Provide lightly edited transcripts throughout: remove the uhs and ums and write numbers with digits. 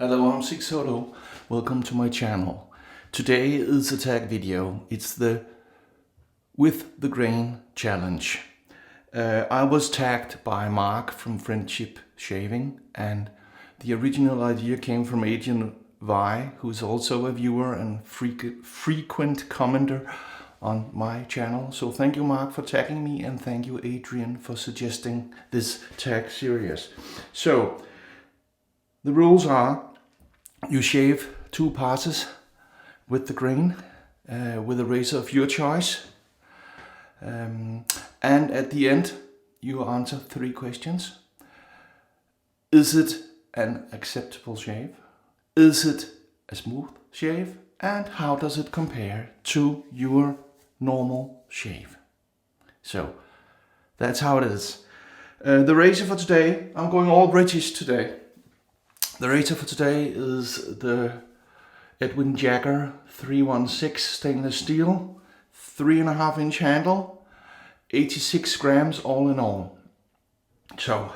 Hello, I'm Sigsolo. Welcome to my channel. Today is a tag video. It's the With the Grain challenge. I was tagged by Mark from Friendship Shaving, and the original idea came from ADRIAN, who's also a viewer and frequent commenter on my channel. So thank you, Mark, for tagging me, and thank you, ADRIAN, for suggesting this tag series. So the rules are: you shave 2 passes with the grain with a razor of your choice, and at the end you answer 3 questions. Is it an acceptable shave? Is it a smooth shave? And how does it compare to your normal shave? So that's how it is. The razor for today, I'm going all British today. The razor for today is the Edwin Jagger 316 stainless steel, 3.5 inch handle, 86 grams all in all. So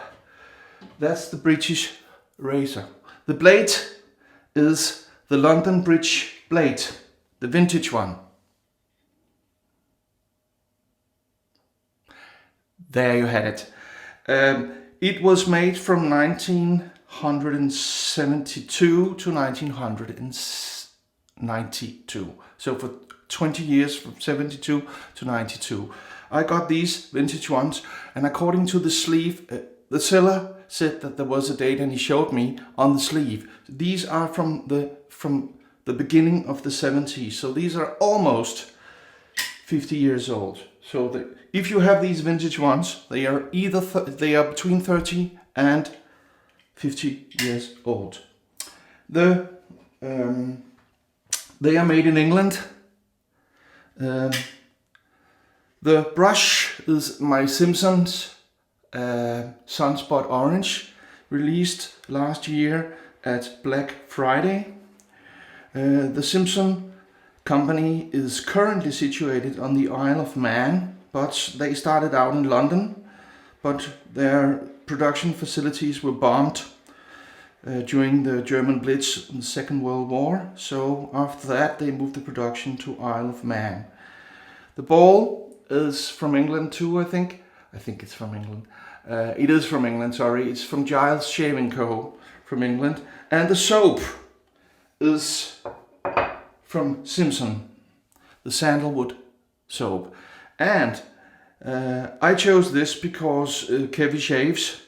that's the British razor. The blade is the London Bridge blade, the vintage one. There you had it. It was made from 1972 to 1992. So for 20 years, from 72 to 92. I got these vintage ones, and according to the sleeve, the seller said that there was a date, and he showed me on the sleeve. These are from the beginning of the 70s. So these are almost 50 years old. So if you have these vintage ones, they are they are between 30 and 50 years old. They are made in England. The brush is my Simpson's Sunspot Orange, released last year at Black Friday. The Simpson company is currently situated on the Isle of Man, but they started out in London, but their production facilities were bombed during the German Blitz in the Second World War. So after that they moved the production to Isle of Man. The ball is from England too, I think it's from England. It is from England, sorry. It's from Giles Shaving Co. from England. And the soap is from Simpson, the Sandalwood soap. And I chose this because Kevin Shaves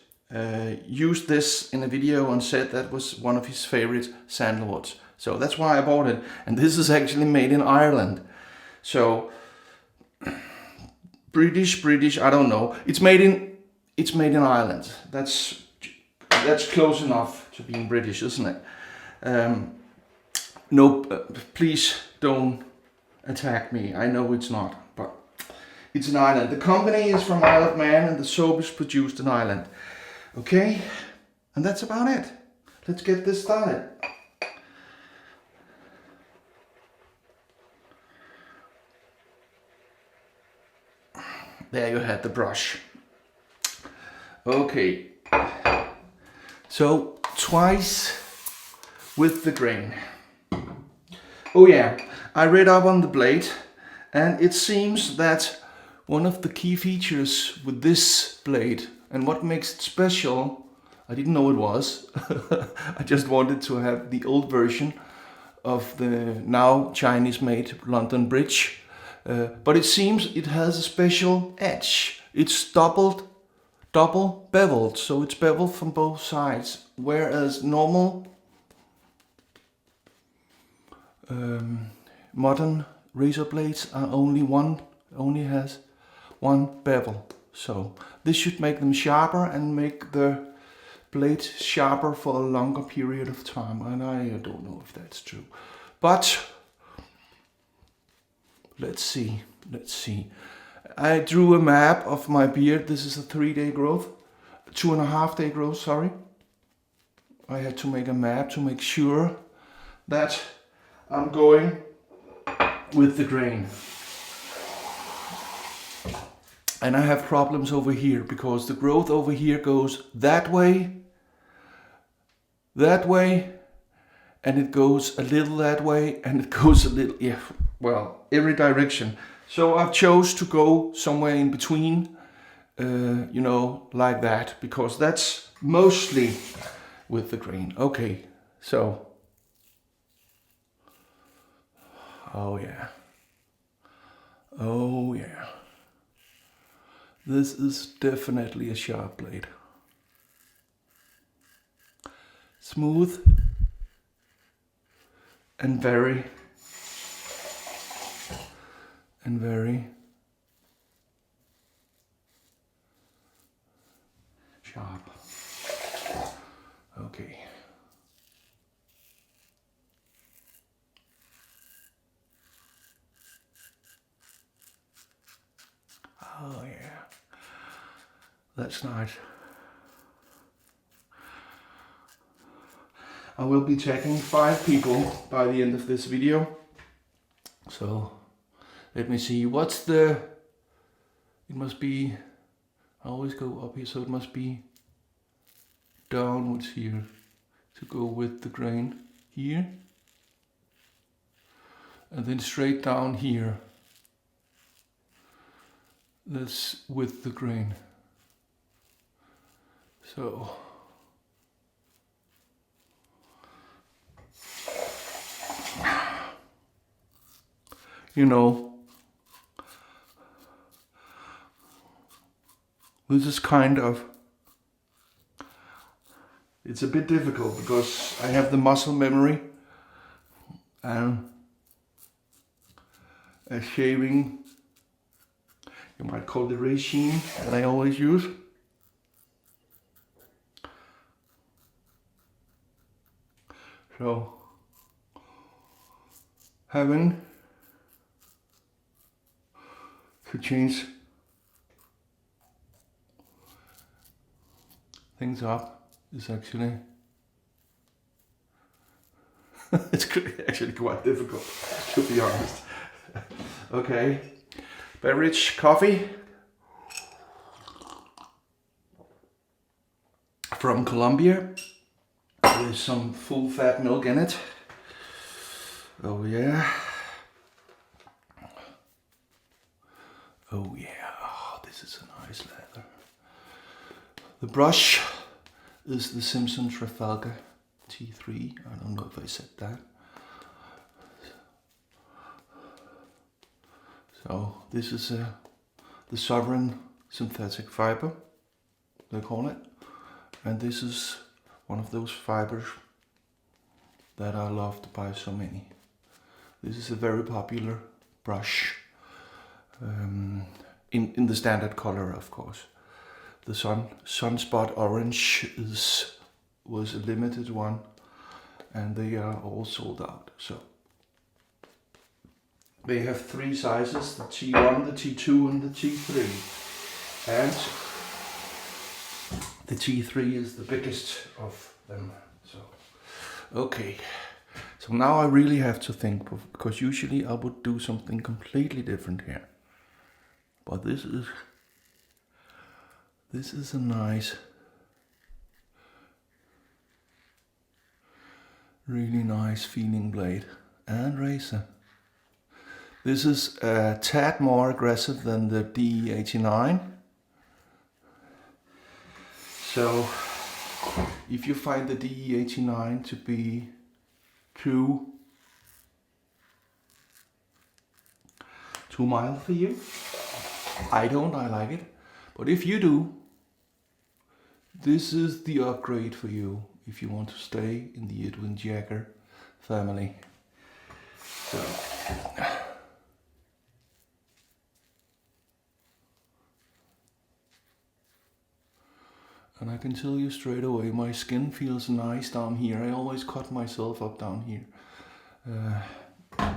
used this in a video and said that was one of his favorite sandalwoods. So that's why I bought it. And this is actually made in Ireland. So British, I don't know. It's made in Ireland. That's close enough to being British, isn't it? No, please don't attack me. I know it's not, but it's in Ireland. The company is from Isle of Man, and the soap is produced in Ireland. Okay, and that's about it. Let's get this started. There you had the brush. Okay, so twice with the grain. Oh yeah, I read up on the blade, and it seems that one of the key features with this blade, and what makes it special, I didn't know it was, I just wanted to have the old version of the now Chinese-made London Bridge, but it seems it has a special edge. It's double beveled, so it's beveled from both sides, whereas normal modern razor blades are only has one bevel. So this should make them sharper and make the blade sharper for a longer period of time, and I don't know if that's true, but let's see. I drew a map of my beard. This is a 3-day growth, 2.5-day growth, sorry. I had to make a map to make sure that I'm going with the grain. And I have problems over here because the growth over here goes that way, and it goes a little that way, and it goes a little, yeah, well, every direction. So I've chose to go somewhere in between, you know, like that, because that's mostly with the grain. Okay, so, oh yeah, oh yeah. This is definitely a sharp blade. Smooth and very sharp. Okay. Oh yeah. That's nice. I will be tagging 5 people by the end of this video. So let me see, what's the, it must be, I always go up here, so it must be downwards here to go with the grain here. And then straight down here. That's with the grain. So you know, this is kind of, it's a bit difficult because I have the muscle memory and a shaving, you might call it regime, that I always use. So having to change things up is actually it's actually quite difficult, to be honest. Okay, beverage, coffee from Colombia with some full fat milk in it. Oh yeah. Oh yeah, oh, this is a nice leather. The brush is the Simpson Trafalgar T3. I don't know if I said that. So this is the Sovereign synthetic fiber, they call it. And this is one of those fibers that I love to buy so many. This is a very popular brush. In the standard color, of course. The Sunspot orange was a limited one, and they are all sold out. So they have 3 sizes: the T1, the T2, and the T3. And the T3 is the biggest of them. So okay. So now I really have to think, because usually I would do something completely different here. But this is a nice, really nice feeling blade and razor. This is a tad more aggressive than the DE89. So if you find the DE89 to be too mild for you, I don't, I like it. But if you do, this is the upgrade for you if you want to stay in the Edwin Jagger family. So and I can tell you straight away, my skin feels nice down here. I always cut myself up down here. I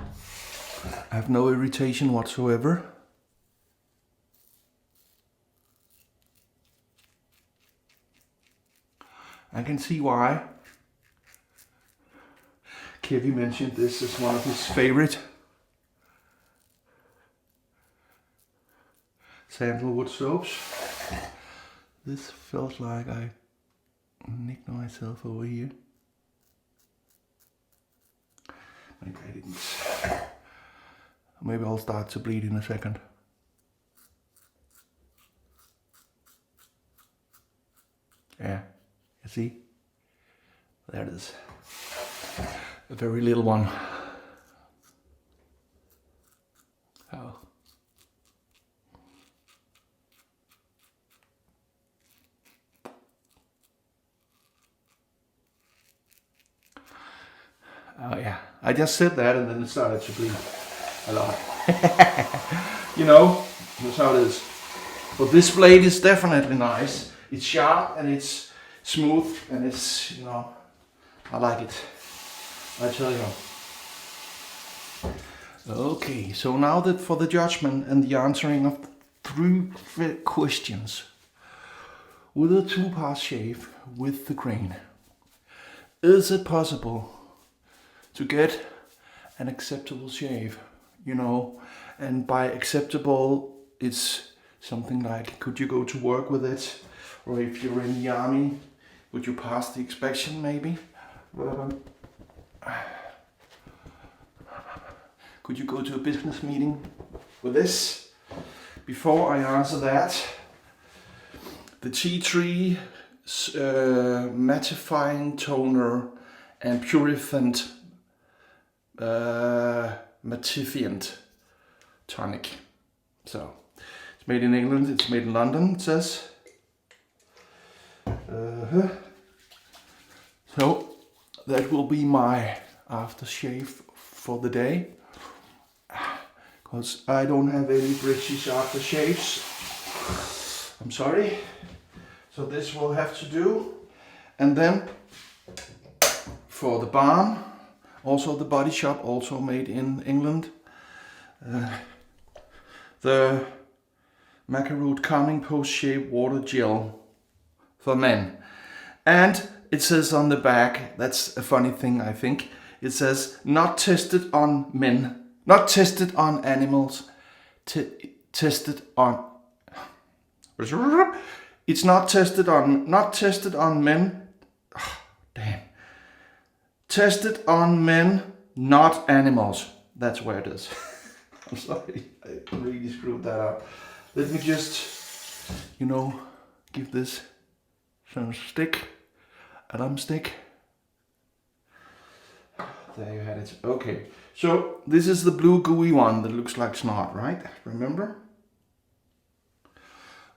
have no irritation whatsoever. I can see why. Kevin mentioned this as one of his favorite Sandalwood soaps. This felt like I nicked myself over here. Maybe I didn't. Maybe I'll start to bleed in a second. Yeah, you see? There it is. A very little one. Oh. Oh yeah, I just said that and then it started to bleed a lot. You know, that's how it is. But this blade is definitely nice. It's sharp and it's smooth and it's, you know, I like it. I tell you. Okay, so now that for the judgment and the answering of 3 questions. With a 2-pass shave with the grain, is it possible to get an acceptable shave? You know, and by acceptable, it's something like, could you go to work with it? Or if you're in the army, would you pass the inspection maybe? Could you go to a business meeting with this? Before I answer that, the tea tree mattifying toner and purifiant mattifiant tonic. So it's made in England, it's made in London, it says. So that will be my aftershave for the day, because I don't have any British aftershaves. I'm sorry. So this will have to do. And then for the balm, also the Body Shop, also made in England. The Maca Root Calming Post Shave Water Gel for men. And it says on the back, that's a funny thing I think, it says not tested on men, not tested on animals, tested on, it's not tested on men, damn, tested on men, not animals, that's where it is. I'm sorry, I really screwed that up. Let me just, you know, give this some stick, a lump stick. There you had it. Okay, so this is the blue gooey one that looks like snot, right? Remember?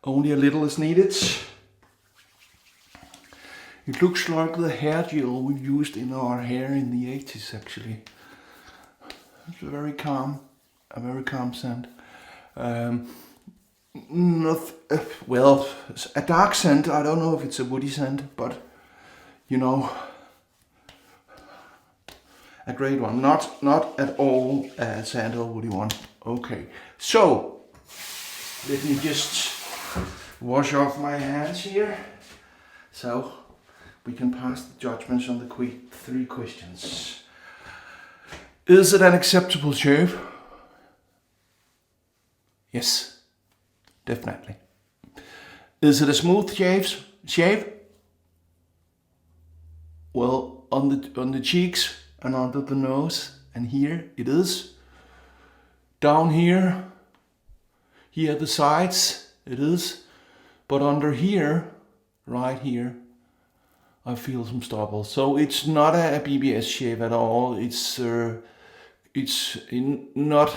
Only a little is needed. It looks like the hair gel we used in our hair in the 80s actually. It's a very calm scent. Well, a dark scent. I don't know if it's a woody scent, but you know, a great one. Not at all a sandalwoody one. Okay, so let me just wash off my hands here, so we can pass the judgments on the 3 questions. Is it an acceptable shave? Yes, definitely. Is it a smooth shave? Well, on the cheeks and under the nose, and here it is. Down here the sides, it is. But under here, right here, I feel some stubble. So it's not a BBS shave at all. It's not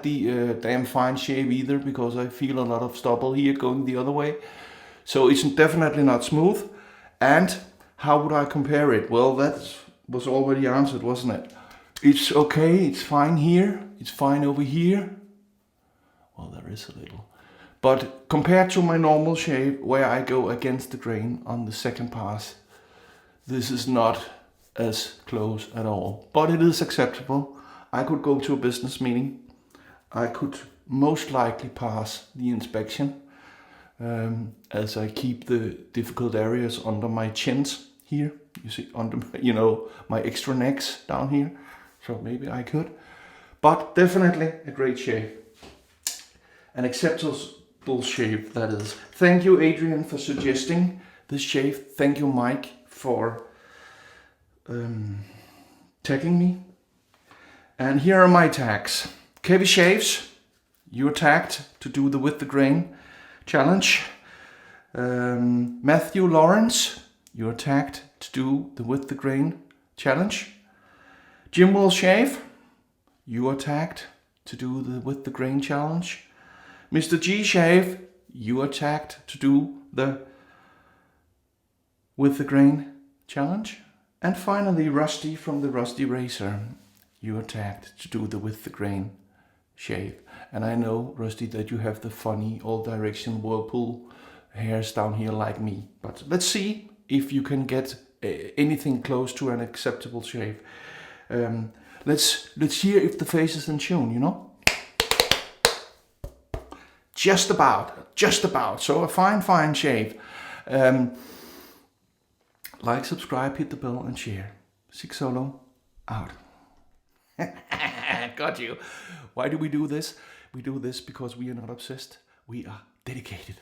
a damn fine shave either, because I feel a lot of stubble here going the other way. So it's definitely not smooth. And how would I compare it? Well, that was already answered, wasn't it? It's okay, it's fine here, it's fine over here. Well, there is a little. But compared to my normal shave, where I go against the grain on the second pass, this is not as close at all. But it is acceptable. I could go to a business meeting. I could most likely pass the inspection, as I keep the difficult areas under my chins here. You see, under, you know, my extra necks down here. So maybe I could. But definitely a great shave. An acceptable shave, that is. Thank you, Adrian, for suggesting this shave. Thank you, Mike, for tagging me And here are my tags. Kevy Shaves, you're tagged to do the with the grain challenge. Matthew Lawrence, you're tagged to do the with the grain challenge. Jim Will Shave, you are tagged to do the with the grain challenge. Mr. G Shave, you are tagged to do the with the grain challenge. And finally, Rusty from the Rusty Razor, you are tagged to do the with the grain shave. And I know, Rusty, that you have the funny all direction whirlpool hairs down here like me. But let's see if you can get anything close to an acceptable shave. Let's hear if the face is in tune, you know? Just about. So a fine shave. Like, subscribe, hit the bell and share. Sigsolo out. Got you. Why do we do this? We do this because we are not obsessed. We are dedicated.